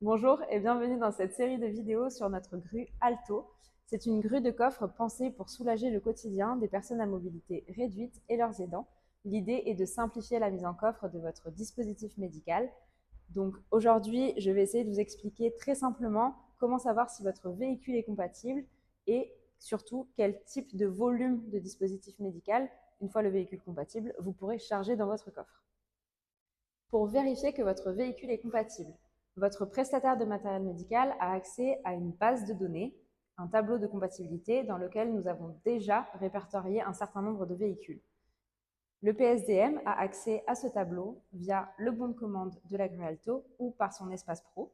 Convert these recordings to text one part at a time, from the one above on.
Bonjour et bienvenue dans cette série de vidéos sur notre grue Alto. C'est une grue de coffre pensée pour soulager le quotidien des personnes à mobilité réduite et leurs aidants. L'idée est de simplifier la mise en coffre de votre dispositif médical. Donc aujourd'hui, je vais essayer de vous expliquer très simplement comment savoir si votre véhicule est compatible et surtout quel type de volume de dispositif médical, une fois le véhicule compatible, vous pourrez charger dans votre coffre. Pour vérifier que votre véhicule est compatible, votre prestataire de matériel médical a accès à une base de données, un tableau de compatibilité dans lequel nous avons déjà répertorié un certain nombre de véhicules. Le PSDM a accès à ce tableau via le bon de commande de la grue Alto ou par son espace pro.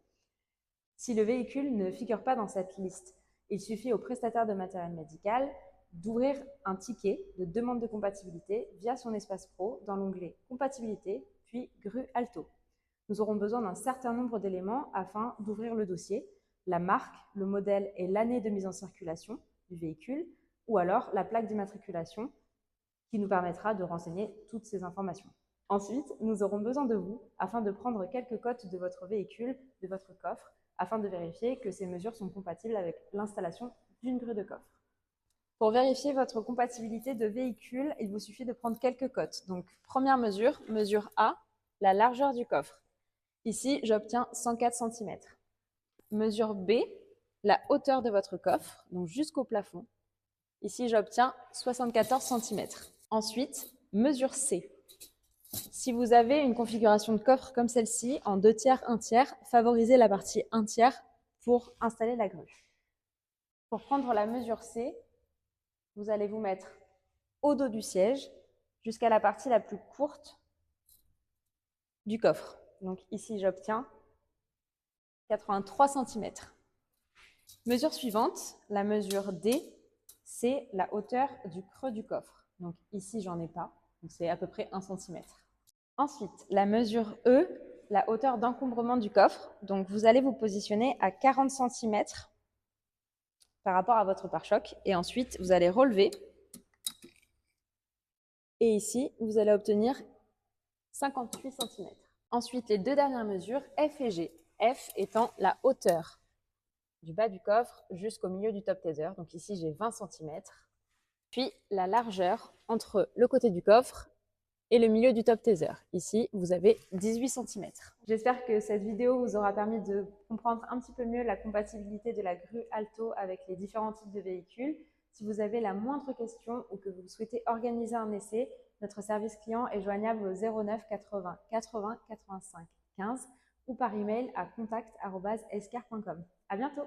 Si le véhicule ne figure pas dans cette liste, il suffit au prestataire de matériel médical d'ouvrir un ticket de demande de compatibilité via son espace pro dans l'onglet Compatibilité, puis grue Alto. Nous aurons besoin d'un certain nombre d'éléments afin d'ouvrir le dossier, la marque, le modèle et l'année de mise en circulation du véhicule, ou alors la plaque d'immatriculation qui nous permettra de renseigner toutes ces informations. Ensuite, nous aurons besoin de vous afin de prendre quelques cotes de votre véhicule, de votre coffre, afin de vérifier que ces mesures sont compatibles avec l'installation d'une grue de coffre. Pour vérifier votre compatibilité de véhicule, il vous suffit de prendre quelques cotes. Donc, première mesure, mesure A, la largeur du coffre. Ici, j'obtiens 104 cm. Mesure B, la hauteur de votre coffre, donc jusqu'au plafond. Ici, j'obtiens 74 cm. Ensuite, mesure C. Si vous avez une configuration de coffre comme celle-ci, en 2 tiers, 1 tiers, favorisez la partie 1 tiers pour installer la grue. Pour prendre la mesure C, vous allez vous mettre au dos du siège jusqu'à la partie la plus courte du coffre. Donc ici, j'obtiens 83 cm. Mesure suivante, la mesure D, c'est la hauteur du creux du coffre. Donc ici, j'en ai pas, donc c'est à peu près 1 cm. Ensuite, la mesure E, la hauteur d'encombrement du coffre. Donc vous allez vous positionner à 40 cm par rapport à votre pare-choc. Et ensuite, vous allez relever. Et ici, vous allez obtenir 58 cm. Ensuite, les deux dernières mesures, F et G. F étant la hauteur du bas du coffre jusqu'au milieu du top tether. Donc ici, j'ai 20 cm. Puis la largeur entre le côté du coffre et le milieu du top tether. Ici, vous avez 18 cm. J'espère que cette vidéo vous aura permis de comprendre un petit peu mieux la compatibilité de la grue Alto avec les différents types de véhicules. Si vous avez la moindre question ou que vous souhaitez organiser un essai, notre service client est joignable au 09 80 80 85 15 ou par email à contact@escar.com. À bientôt!